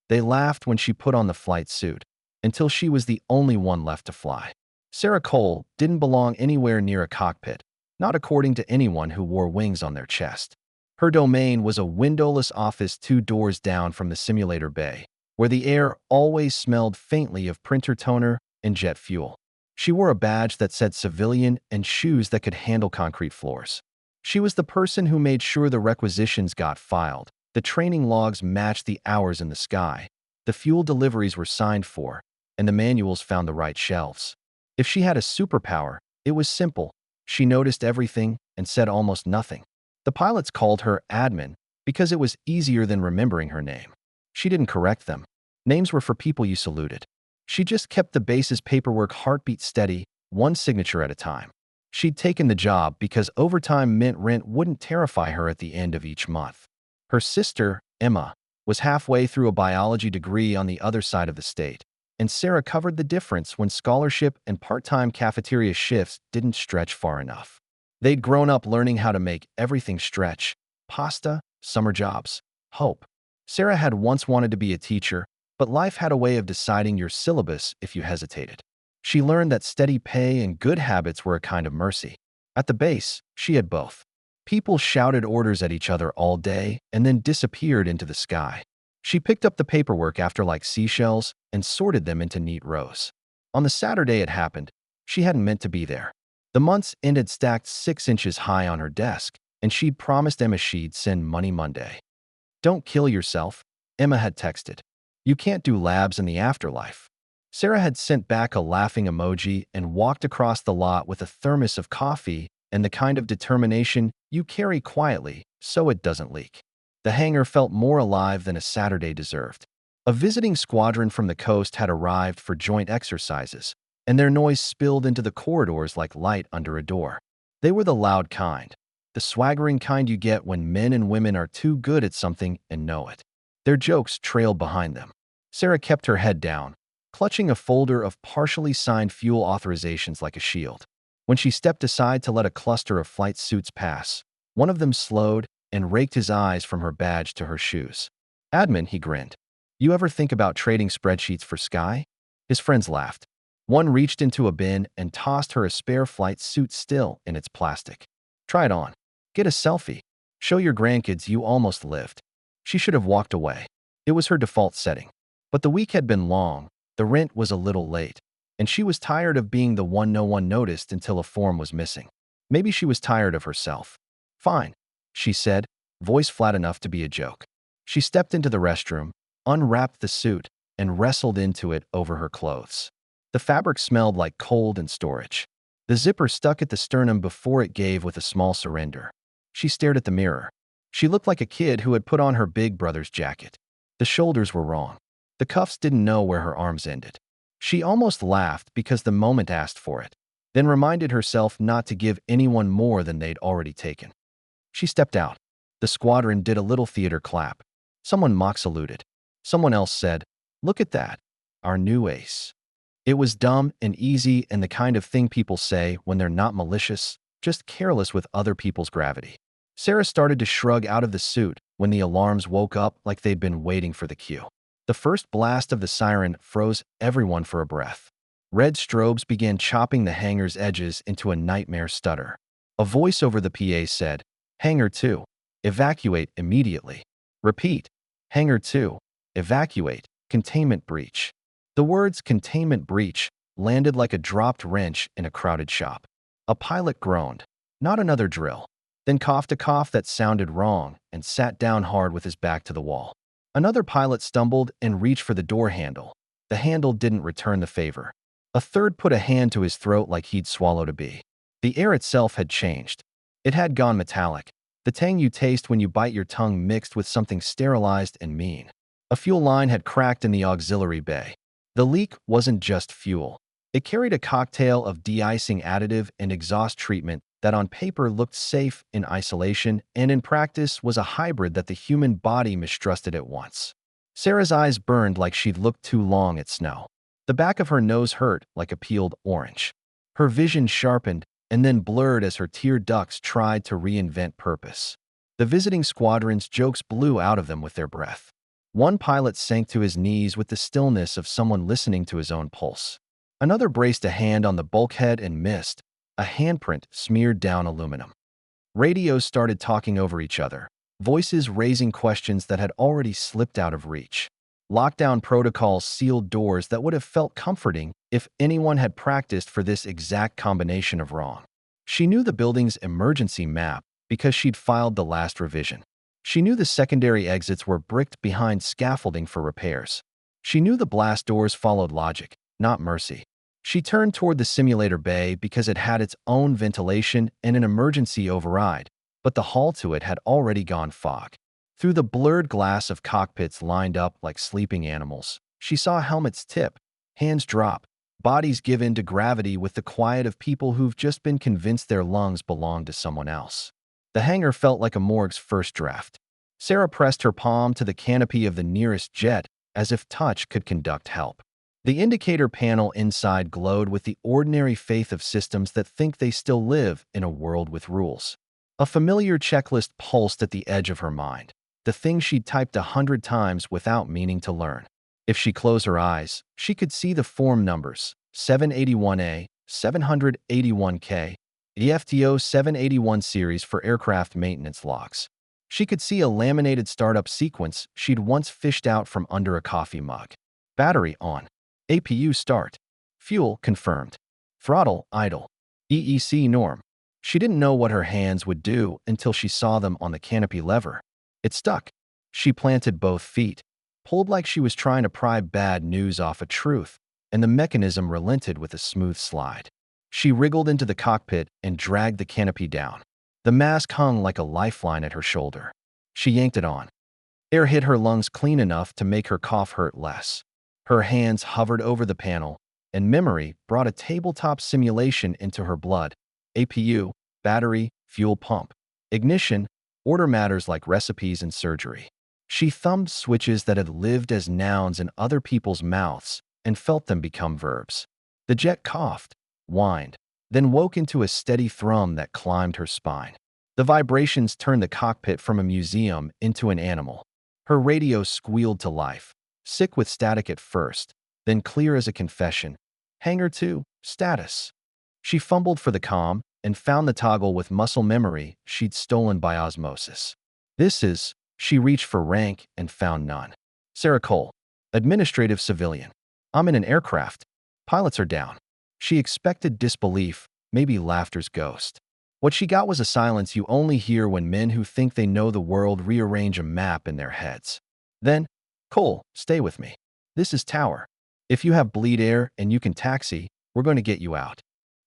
They laughed when she put on the flight suit, until she was the only one left to fly. Sarah Cole didn't belong anywhere near a cockpit, not according to anyone who wore wings on their chest. Her domain was a windowless office 2 doors down from the simulator bay, where the air always smelled faintly of printer toner and jet fuel. She wore a badge that said civilian and shoes that could handle concrete floors. She was the person who made sure the requisitions got filed, the training logs matched the hours in the sky, the fuel deliveries were signed for, and the manuals found the right shelves. If she had a superpower, it was simple. She noticed everything and said almost nothing. The pilots called her admin because it was easier than remembering her name. She didn't correct them. Names were for people you saluted. She just kept the base's paperwork heartbeat steady, one signature at a time. She'd taken the job because overtime meant rent wouldn't terrify her at the end of each month. Her sister, Emma, was halfway through a biology degree on the other side of the state, and Sarah covered the difference when scholarship and part-time cafeteria shifts didn't stretch far enough. They'd grown up learning how to make everything stretch: pasta, summer jobs, hope. Sarah had once wanted to be a teacher, but life had a way of deciding your syllabus if you hesitated. She learned that steady pay and good habits were a kind of mercy. At the base, she had both. People shouted orders at each other all day and then disappeared into the sky. She picked up the paperwork after like seashells and sorted them into neat rows. On the Saturday it happened, she hadn't meant to be there. The month's end had stacked 6 inches high on her desk, and she'd promised Emma she'd send money Monday. "Don't kill yourself," Emma had texted. "You can't do labs in the afterlife." Sarah had sent back a laughing emoji and walked across the lot with a thermos of coffee and the kind of determination you carry quietly so it doesn't leak. The hangar felt more alive than a Saturday deserved. A visiting squadron from the coast had arrived for joint exercises, and their noise spilled into the corridors like light under a door. They were the loud kind, the swaggering kind you get when men and women are too good at something and know it. Their jokes trailed behind them. Sarah kept her head down, clutching a folder of partially signed fuel authorizations like a shield. When she stepped aside to let a cluster of flight suits pass, one of them slowed and raked his eyes from her badge to her shoes. "Admin," he grinned. "You ever think about trading spreadsheets for Sky?" His friends laughed. One reached into a bin and tossed her a spare flight suit still in its plastic. "Try it on. Get a selfie. Show your grandkids you almost lived." She should have walked away. It was her default setting. But the week had been long, the rent was a little late, and she was tired of being the one no one noticed until a form was missing. Maybe she was tired of herself. "Fine," she said, voice flat enough to be a joke. She stepped into the restroom, unwrapped the suit, and wrestled into it over her clothes. The fabric smelled like cold and storage. The zipper stuck at the sternum before it gave with a small surrender. She stared at the mirror. She looked like a kid who had put on her big brother's jacket. The shoulders were wrong. The cuffs didn't know where her arms ended. She almost laughed because the moment asked for it, then reminded herself not to give anyone more than they'd already taken. She stepped out. The squadron did a little theater clap. Someone mock saluted. Someone else said, "Look at that, our new ace." It was dumb and easy and the kind of thing people say when they're not malicious, just careless with other people's gravity. Sarah started to shrug out of the suit when the alarms woke up like they'd been waiting for the cue. The first blast of the siren froze everyone for a breath. Red strobes began chopping the hangar's edges into a nightmare stutter. A voice over the PA said, "Hangar 2, evacuate immediately. Repeat, Hangar 2, evacuate, containment breach." The words "containment breach" landed like a dropped wrench in a crowded shop. A pilot groaned, "Not another drill," then coughed a cough that sounded wrong and sat down hard with his back to the wall. Another pilot stumbled and reached for the door handle. The handle didn't return the favor. A third put a hand to his throat like he'd swallowed a bee. The air itself had changed. It had gone metallic, the tang you taste when you bite your tongue mixed with something sterilized and mean. A fuel line had cracked in the auxiliary bay. The leak wasn't just fuel. It carried a cocktail of de-icing additive and exhaust treatment that on paper looked safe in isolation and in practice was a hybrid that the human body mistrusted at once. Sarah's eyes burned like she'd looked too long at snow. The back of her nose hurt like a peeled orange. Her vision sharpened and then blurred as her tear ducts tried to reinvent purpose. The visiting squadron's jokes blew out of them with their breath. One pilot sank to his knees with the stillness of someone listening to his own pulse. Another braced a hand on the bulkhead and missed, a handprint smeared down aluminum. Radios started talking over each other, voices raising questions that had already slipped out of reach. Lockdown protocols sealed doors that would have felt comforting if anyone had practiced for this exact combination of wrong. She knew the building's emergency map because she'd filed the last revision. She knew the secondary exits were bricked behind scaffolding for repairs. She knew the blast doors followed logic, not mercy. She turned toward the simulator bay because it had its own ventilation and an emergency override, but the hall to it had already gone fog. Through the blurred glass of cockpits lined up like sleeping animals, she saw helmets tip, hands drop, bodies give in to gravity with the quiet of people who've just been convinced their lungs belonged to someone else. The hangar felt like a morgue's first draft. Sarah pressed her palm to the canopy of the nearest jet as if touch could conduct help. The indicator panel inside glowed with the ordinary faith of systems that think they still live in a world with rules. A familiar checklist pulsed at the edge of her mind, the thing she'd typed 100 times without meaning to learn. If she closed her eyes, she could see the form numbers, 781A, 781K, EFTO 781 series for aircraft maintenance logs. She could see a laminated startup sequence she'd once fished out from under a coffee mug. Battery on. APU start. Fuel confirmed. Throttle idle. EEC norm. She didn't know what her hands would do until she saw them on the canopy lever. It stuck. She planted both feet, pulled like she was trying to pry bad news off a truth, and the mechanism relented with a smooth slide. She wriggled into the cockpit and dragged the canopy down. The mask hung like a lifeline at her shoulder. She yanked it on. Air hit her lungs clean enough to make her cough hurt less. Her hands hovered over the panel, and memory brought a tabletop simulation into her blood. APU, battery, fuel pump, ignition, order matters like recipes and surgery. She thumbed switches that had lived as nouns in other people's mouths and felt them become verbs. The jet coughed, whined, then woke into a steady thrum that climbed her spine. The vibrations turned the cockpit from a museum into an animal. Her radio squealed to life, sick with static at first, then clear as a confession. Hangar 2, status. She fumbled for the comm and found the toggle with muscle memory she'd stolen by osmosis. This is, she reached for rank and found none. Sarah Cole, administrative civilian. I'm in an aircraft. Pilots are down. She expected disbelief, maybe laughter's ghost. What she got was a silence you only hear when men who think they know the world rearrange a map in their heads. Then, Cole, stay with me. This is Tower. If you have bleed air and you can taxi, we're going to get you out.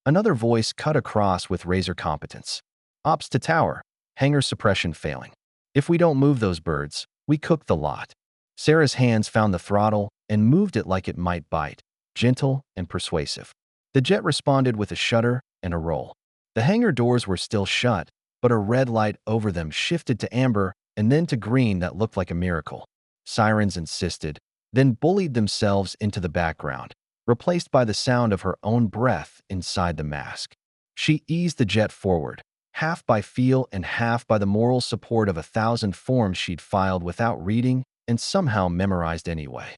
Another voice cut across with razor competence. Ops to Tower. Hangar suppression failing. If we don't move those birds, we cook the lot. Sarah's hands found the throttle and moved it like it might bite, gentle and persuasive. The jet responded with a shudder and a roll. The hangar doors were still shut, but a red light over them shifted to amber and then to green that looked like a miracle. Sirens insisted, then bullied themselves into the background, replaced by the sound of her own breath inside the mask. She eased the jet forward, half by feel and half by the moral support of 1,000 forms she'd filed without reading and somehow memorized anyway.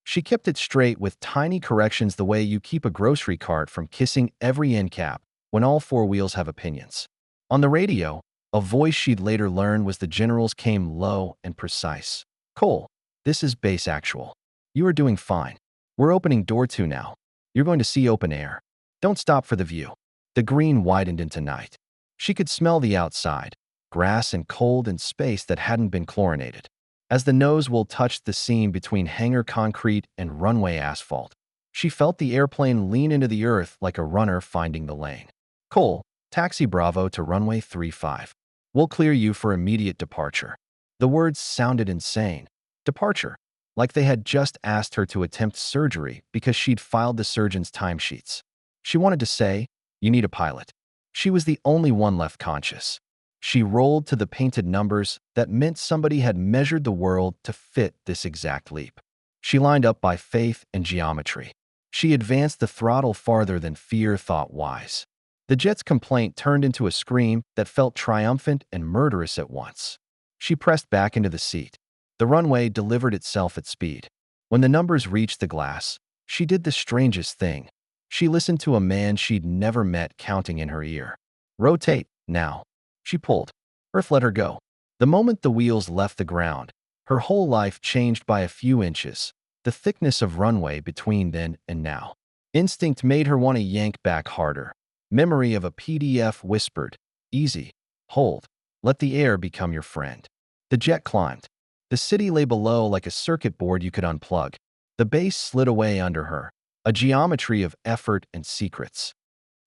She kept it straight with tiny corrections the way you keep a grocery cart from kissing every end cap when all four wheels have opinions. On the radio, a voice she'd later learn was the general's came low and precise. Cole, this is base actual. You are doing fine. We're opening door 2 now. You're going to see open air. Don't stop for the view. The green widened into night. She could smell the outside, grass and cold and space that hadn't been chlorinated. As the nose wheel touched the seam between hangar concrete and runway asphalt, she felt the airplane lean into the earth like a runner finding the lane. Cole, taxi Bravo to runway 35. We'll clear you for immediate departure. The words sounded insane. Departure, like they had just asked her to attempt surgery because she'd filed the surgeon's timesheets. She wanted to say, you need a pilot. She was the only one left conscious. She rolled to the painted numbers that meant somebody had measured the world to fit this exact leap. She lined up by faith and geometry. She advanced the throttle farther than fear thought wise. The jet's complaint turned into a scream that felt triumphant and murderous at once. She pressed back into the seat. The runway delivered itself at speed. When the numbers reached the glass, she did the strangest thing. She listened to a man she'd never met counting in her ear. "Rotate, now." She pulled. Earth let her go. The moment the wheels left the ground, her whole life changed by a few inches, the thickness of runway between then and now. Instinct made her want to yank back harder. Memory of a PDF whispered, "Easy. Hold. Let the air become your friend." The jet climbed. The city lay below like a circuit board you could unplug. The base slid away under her, a geometry of effort and secrets.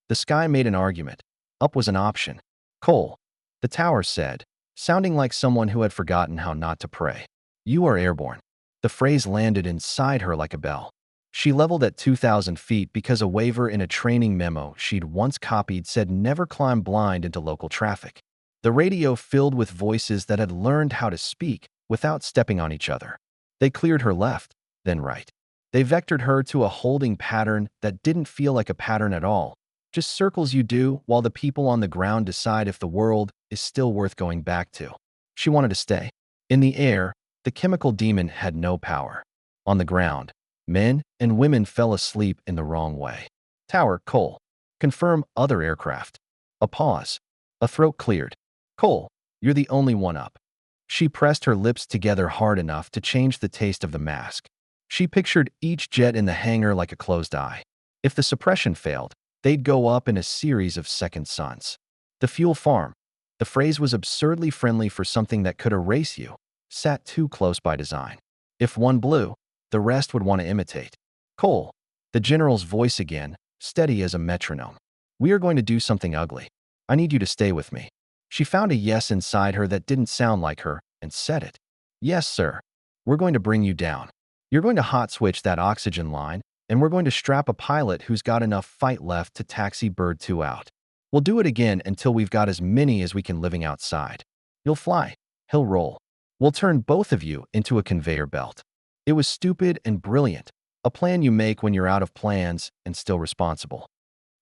The sky made an argument. Up was an option. "Cole," the tower said, sounding like someone who had forgotten how not to pray. "You are airborne." The phrase landed inside her like a bell. She leveled at 2,000 feet because a waiver in a training memo she'd once copied said never climb blind into local traffic. The radio filled with voices that had learned how to speak without stepping on each other. They cleared her left, then right. They vectored her to a holding pattern that didn't feel like a pattern at all, just circles you do while the people on the ground decide if the world is still worth going back to. She wanted to stay. In the air, the chemical demon had no power. On the ground, men and women fell asleep in the wrong way. "Tower, Cole. Confirm other aircraft." A pause. A throat cleared. "Cole, you're the only one up." She pressed her lips together hard enough to change the taste of the mask. She pictured each jet in the hangar like a closed eye. If the suppression failed, they'd go up in a series of second suns. The fuel farm. The phrase was absurdly friendly for something that could erase you, sat too close by design. If one blew, the rest would want to imitate. "Cole," the general's voice again, steady as a metronome. "We are going to do something ugly. I need you to stay with me." She found a yes inside her that didn't sound like her and said it. "Yes, sir. We're going to bring you down. You're going to hot switch that oxygen line, and we're going to strap a pilot who's got enough fight left to taxi Bird 2 out. We'll do it again until we've got as many as we can living outside. You'll fly. He'll roll. We'll turn both of you into a conveyor belt." It was stupid and brilliant, a plan you make when you're out of plans and still responsible.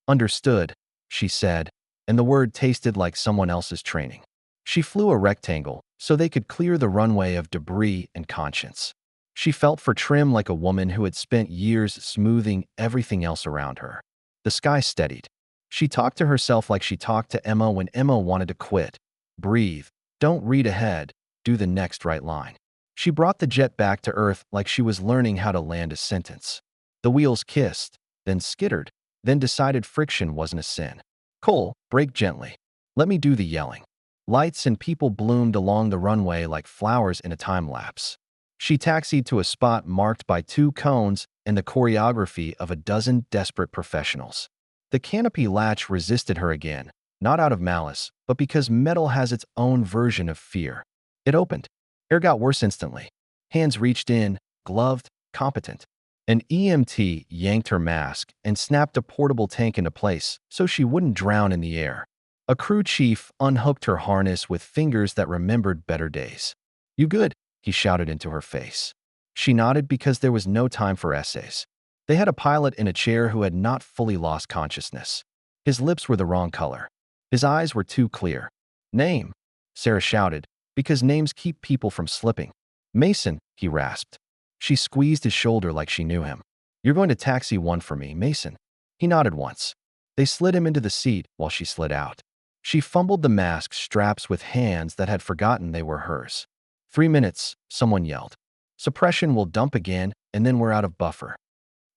"Understood," she said, and the word tasted like someone else's training. She flew a rectangle so they could clear the runway of debris and conscience. She felt for trim like a woman who had spent years smoothing everything else around her. The sky steadied. She talked to herself like she talked to Emma when Emma wanted to quit. "Breathe. Don't read ahead. Do the next right line." She brought the jet back to Earth like she was learning how to land a sentence. The wheels kissed, then skittered, then decided friction wasn't a sin. "Cole, brake gently. Let me do the yelling." Lights and people bloomed along the runway like flowers in a time lapse. She taxied to a spot marked by 2 cones and the choreography of a dozen desperate professionals. The canopy latch resisted her again, not out of malice, but because metal has its own version of fear. It opened. Air got worse instantly. Hands reached in, gloved, competent. An EMT yanked her mask and snapped a portable tank into place so she wouldn't drown in the air. A crew chief unhooked her harness with fingers that remembered better days. "You good?" he shouted into her face. She nodded because there was no time for essays. They had a pilot in a chair who had not fully lost consciousness. His lips were the wrong color. His eyes were too clear. "Name," Sarah shouted, because names keep people from slipping. "Mason," he rasped. She squeezed his shoulder like she knew him. "You're going to taxi 1 for me, Mason." He nodded once. They slid him into the seat while she slid out. She fumbled the mask straps with hands that had forgotten they were hers. 3 minutes, someone yelled. "Suppression will dump again, and then we're out of buffer."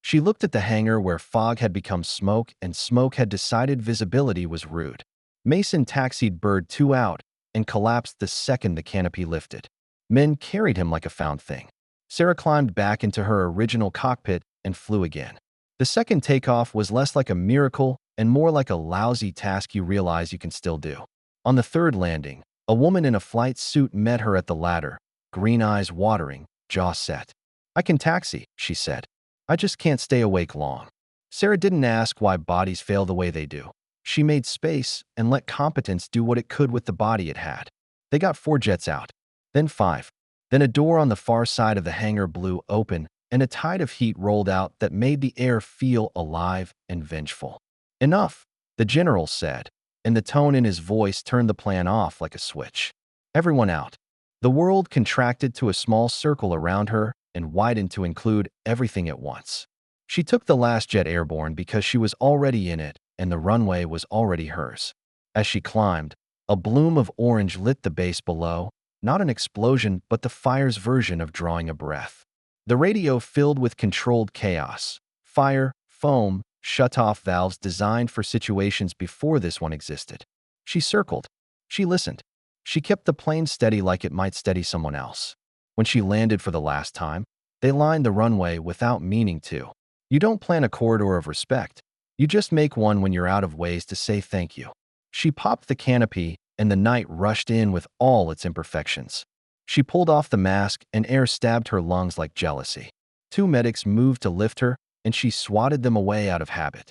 She looked at the hangar where fog had become smoke and smoke had decided visibility was rude. Mason taxied Bird 2 out and collapsed the second the canopy lifted. Men carried him like a found thing. Sarah climbed back into her original cockpit and flew again. The second takeoff was less like a miracle and more like a lousy task you realize you can still do. On the third landing, a woman in a flight suit met her at the ladder, green eyes watering, jaw set. "I can taxi," she said. "I just can't stay awake long." Sarah didn't ask why bodies fail the way they do. She made space and let competence do what it could with the body it had. They got 4 jets out, then 5. Then a door on the far side of the hangar blew open, and a tide of heat rolled out that made the air feel alive and vengeful. "Enough," the general said, and the tone in his voice turned the plan off like a switch. "Everyone out." The world contracted to a small circle around her and widened to include everything at once. She took the last jet airborne because she was already in it and the runway was already hers. As she climbed, a bloom of orange lit the base below, not an explosion but the fire's version of drawing a breath. The radio filled with controlled chaos, fire, foam, shut-off valves designed for situations before this one existed. She circled. She listened. She kept the plane steady like it might steady someone else. When she landed for the last time, they lined the runway without meaning to. You don't plan a corridor of respect. You just make one when you're out of ways to say thank you. She popped the canopy, and the night rushed in with all its imperfections. She pulled off the mask, and air stabbed her lungs like jealousy. Two medics moved to lift her, and she swatted them away out of habit.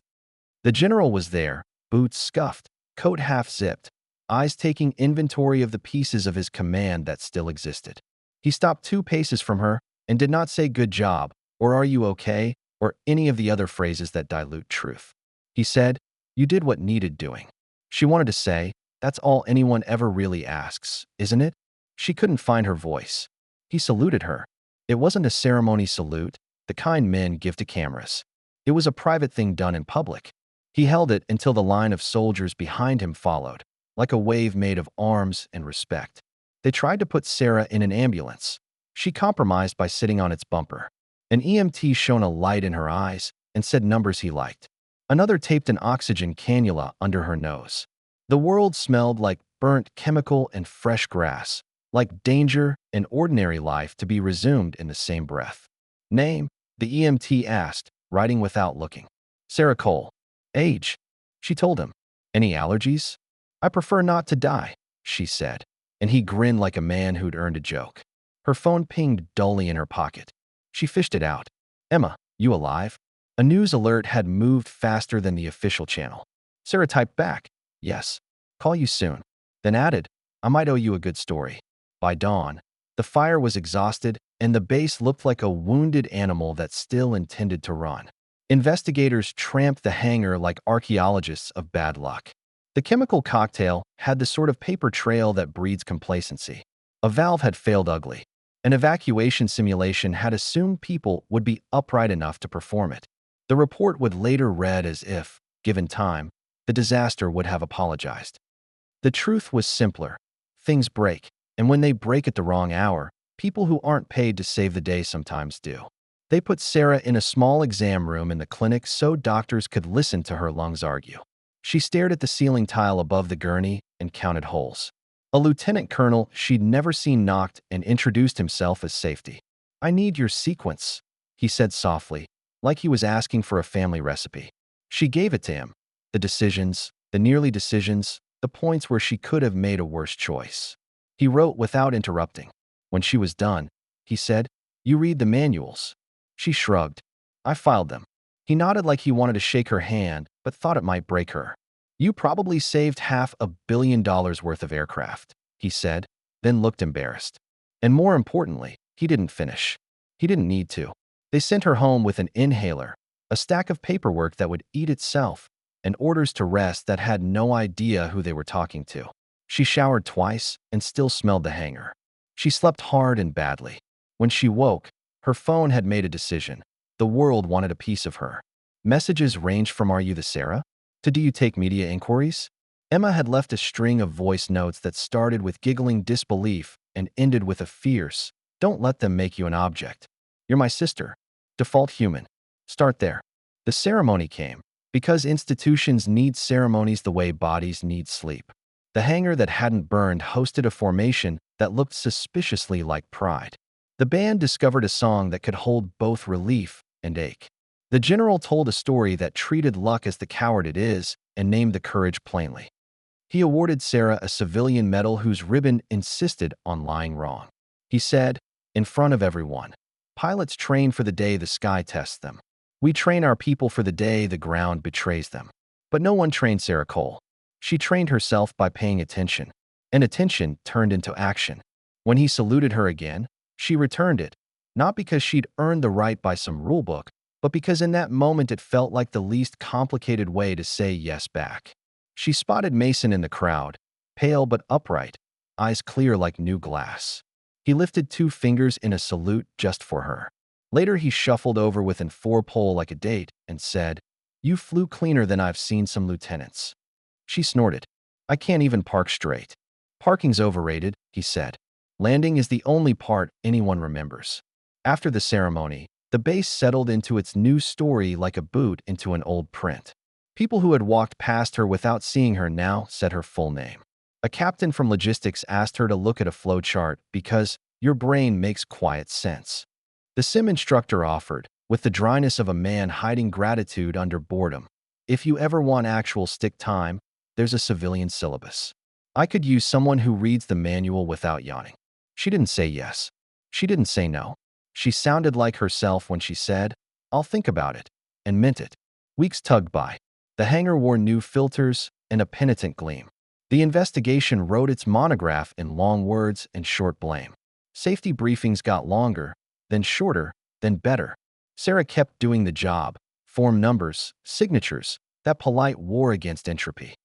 The general was there, boots scuffed, coat half-zipped, eyes taking inventory of the pieces of his command that still existed. He stopped 2 paces from her and did not say good job, or are you okay, or any of the other phrases that dilute truth. He said, you did what needed doing. She wanted to say, that's all anyone ever really asks, isn't it? She couldn't find her voice. He saluted her. It wasn't a ceremony salute, the kind men give to cameras. It was a private thing done in public. He held it until the line of soldiers behind him followed, like a wave made of arms and respect. They tried to put Sarah in an ambulance. She compromised by sitting on its bumper. An EMT shone a light in her eyes and said numbers he liked. Another taped an oxygen cannula under her nose. The world smelled like burnt chemical and fresh grass, like danger and ordinary life to be resumed in the same breath. Name? The EMT asked, writing without looking. Sarah Cole. Age? She told him. Any allergies? I prefer not to die, she said, and he grinned like a man who'd earned a joke. Her phone pinged dully in her pocket. She fished it out. Emma, you alive? A news alert had moved faster than the official channel. Sarah typed back, yes. Call you soon. Then added, I might owe you a good story. By dawn, the fire was exhausted and the base looked like a wounded animal that still intended to run. Investigators tramped the hangar like archaeologists of bad luck. The chemical cocktail had the sort of paper trail that breeds complacency. A valve had failed ugly. An evacuation simulation had assumed people would be upright enough to perform it. The report would later read as if, given time, the disaster would have apologized. The truth was simpler. Things break, and when they break at the wrong hour, people who aren't paid to save the day sometimes do. They put Sarah in a small exam room in the clinic so doctors could listen to her lungs argue. She stared at the ceiling tile above the gurney and counted holes. A lieutenant colonel she'd never seen knocked and introduced himself as safety. I need your sequence, he said softly, like he was asking for a family recipe. She gave it to him. The decisions, the nearly decisions, the points where she could have made a worse choice. He wrote without interrupting. When she was done, he said, you read the manuals. She shrugged. I filed them. He nodded like he wanted to shake her hand, but thought it might break her. You probably saved $500 million worth of aircraft, he said, then looked embarrassed. And more importantly, he didn't finish. He didn't need to. They sent her home with an inhaler, a stack of paperwork that would eat itself, and orders to rest that had no idea who they were talking to. She showered twice and still smelled the hangar. She slept hard and badly. When she woke, her phone had made a decision. The world wanted a piece of her. Messages ranged from "Are you the Sarah?" to "Do you take media inquiries?" Emma had left a string of voice notes that started with giggling disbelief and ended with a fierce, "Don't let them make you an object. You're my sister. Default human. Start there." The ceremony came, because institutions need ceremonies the way bodies need sleep. The hangar that hadn't burned hosted a formation that looked suspiciously like pride. The band discovered a song that could hold both relief and ache. The general told a story that treated luck as the coward it is and named the courage plainly. He awarded Sarah a civilian medal whose ribbon insisted on lying wrong. He said, in front of everyone, pilots train for the day the sky tests them. We train our people for the day the ground betrays them. But no one trained Sarah Cole. She trained herself by paying attention, and attention turned into action. When he saluted her again, she returned it, not because she'd earned the right by some rulebook, but because in that moment it felt like the least complicated way to say yes back. She spotted Mason in the crowd, pale but upright, eyes clear like new glass. He lifted 2 fingers in a salute just for her. Later, he shuffled over within 4 pole like a date and said, "You flew cleaner than I've seen some lieutenants." She snorted. "I can't even park straight." "Parking's overrated," he said. "Landing is the only part anyone remembers." After the ceremony, the base settled into its new story like a boot into an old print. People who had walked past her without seeing her now said her full name. A captain from logistics asked her to look at a flowchart because your brain makes quiet sense. The sim instructor offered, with the dryness of a man hiding gratitude under boredom, "If you ever want actual stick time, there's a civilian syllabus." I could use someone who reads the manual without yawning. She didn't say yes. She didn't say no. She sounded like herself when she said, "I'll think about it," and meant it. Weeks tugged by. The hangar wore new filters and a penitent gleam. The investigation wrote its monograph in long words and short blame. Safety briefings got longer, then shorter, then better. Sarah kept doing the job, form numbers, signatures, that polite war against entropy.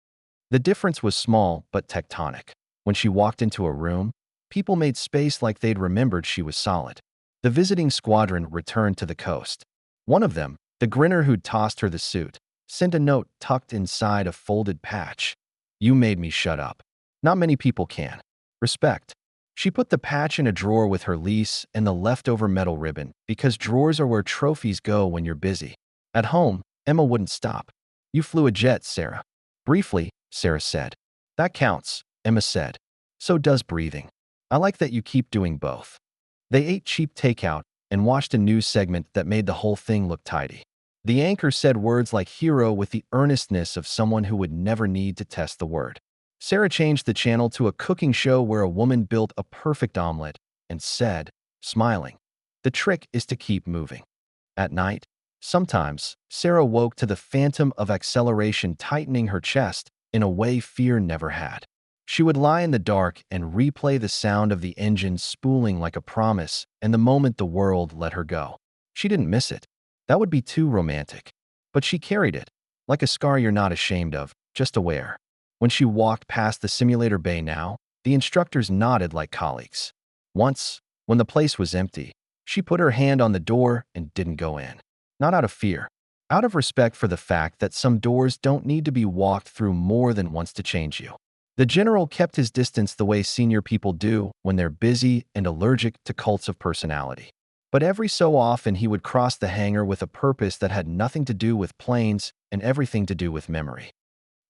The difference was small but tectonic. When she walked into a room, people made space like they'd remembered she was solid. The visiting squadron returned to the coast. One of them, the grinner who'd tossed her the suit, sent a note tucked inside a folded patch. "You made me shut up." Not many people can. Respect. She put the patch in a drawer with her lease and the leftover metal ribbon, because drawers are where trophies go when you're busy. At home, Emma wouldn't stop. "You flew a jet, Sarah." "Briefly," Sarah said. "That counts," Emma said. "So does breathing. I like that you keep doing both." They ate cheap takeout and watched a news segment that made the whole thing look tidy. The anchor said words like hero with the earnestness of someone who would never need to test the word. Sarah changed the channel to a cooking show where a woman built a perfect omelet and said, smiling, "The trick is to keep moving." At night, sometimes, Sarah woke to the phantom of acceleration tightening her chest in a way fear never had. She would lie in the dark and replay the sound of the engine spooling like a promise and the moment the world let her go. She didn't miss it. That would be too romantic. But she carried it, like a scar you're not ashamed of, just aware. When she walked past the simulator bay now, the instructors nodded like colleagues. Once, when the place was empty, she put her hand on the door and didn't go in. Not out of fear, out of respect for the fact that some doors don't need to be walked through more than once to change you. The general kept his distance the way senior people do when they're busy and allergic to cults of personality. But every so often he would cross the hangar with a purpose that had nothing to do with planes and everything to do with memory.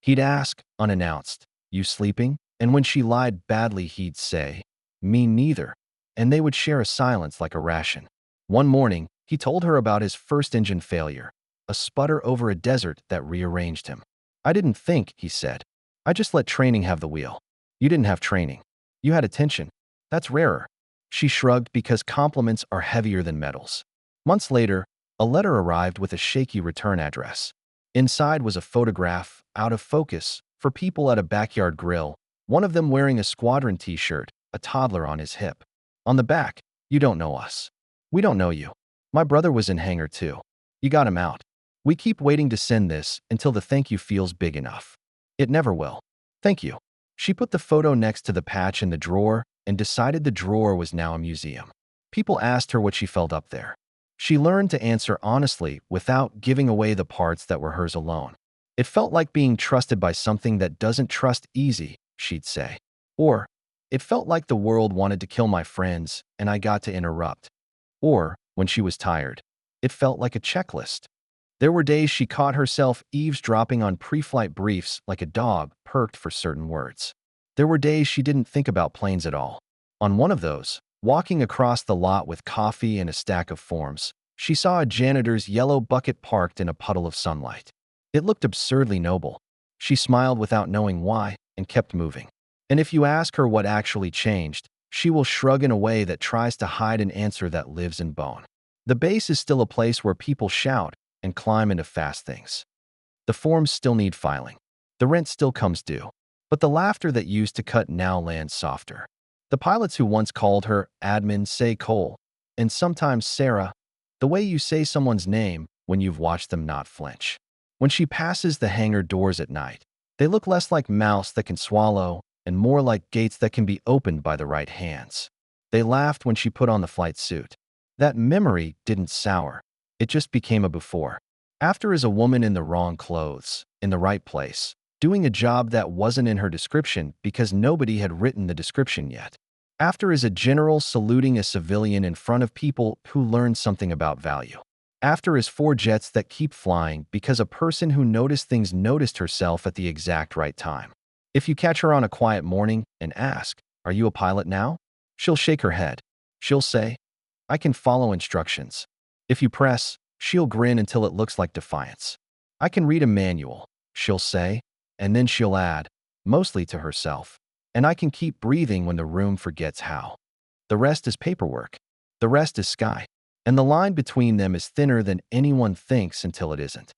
He'd ask, unannounced, "You sleeping?" And when she lied badly, he'd say, "Me neither." And they would share a silence like a ration. One morning, he told her about his first engine failure, a sputter over a desert that rearranged him. "I didn't think," he said. "I just let training have the wheel." "You didn't have training. You had attention. That's rarer." She shrugged because compliments are heavier than medals. Months later, a letter arrived with a shaky return address. Inside was a photograph, out of focus, for people at a backyard grill, one of them wearing a squadron t-shirt, a toddler on his hip. On the back, "You don't know us. We don't know you. My brother was in hangar too. You got him out. We keep waiting to send this until the thank you feels big enough. It never will. Thank you." She put the photo next to the patch in the drawer and decided the drawer was now a museum. People asked her what she felt up there. She learned to answer honestly without giving away the parts that were hers alone. "It felt like being trusted by something that doesn't trust easy," she'd say. Or, "It felt like the world wanted to kill my friends and I got to interrupt." Or, when she was tired, "It felt like a checklist." There were days she caught herself eavesdropping on pre-flight briefs like a dog perked for certain words. There were days she didn't think about planes at all. On one of those, walking across the lot with coffee and a stack of forms, she saw a janitor's yellow bucket parked in a puddle of sunlight. It looked absurdly noble. She smiled without knowing why and kept moving. And if you ask her what actually changed, she will shrug in a way that tries to hide an answer that lives in bone. The base is still a place where people shout and climb into fast things. The forms still need filing. The rent still comes due. But the laughter that used to cut now lands softer. The pilots who once called her admin say Cole, and sometimes Sarah, the way you say someone's name when you've watched them not flinch. When she passes the hangar doors at night, they look less like mouths that can swallow and more like gates that can be opened by the right hands. They laughed when she put on the flight suit. That memory didn't sour. It just became a before. After is a woman in the wrong clothes, in the right place, doing a job that wasn't in her description because nobody had written the description yet. After is a general saluting a civilian in front of people who learned something about value. After is 4 jets that keep flying because a person who noticed things noticed herself at the exact right time. If you catch her on a quiet morning and ask, "Are you a pilot now?" she'll shake her head. She'll say, "I can follow instructions." If you press, she'll grin until it looks like defiance. "I can read a manual," she'll say, and then she'll add, mostly to herself, "and I can keep breathing when the room forgets how." The rest is paperwork. The rest is sky. And the line between them is thinner than anyone thinks until it isn't.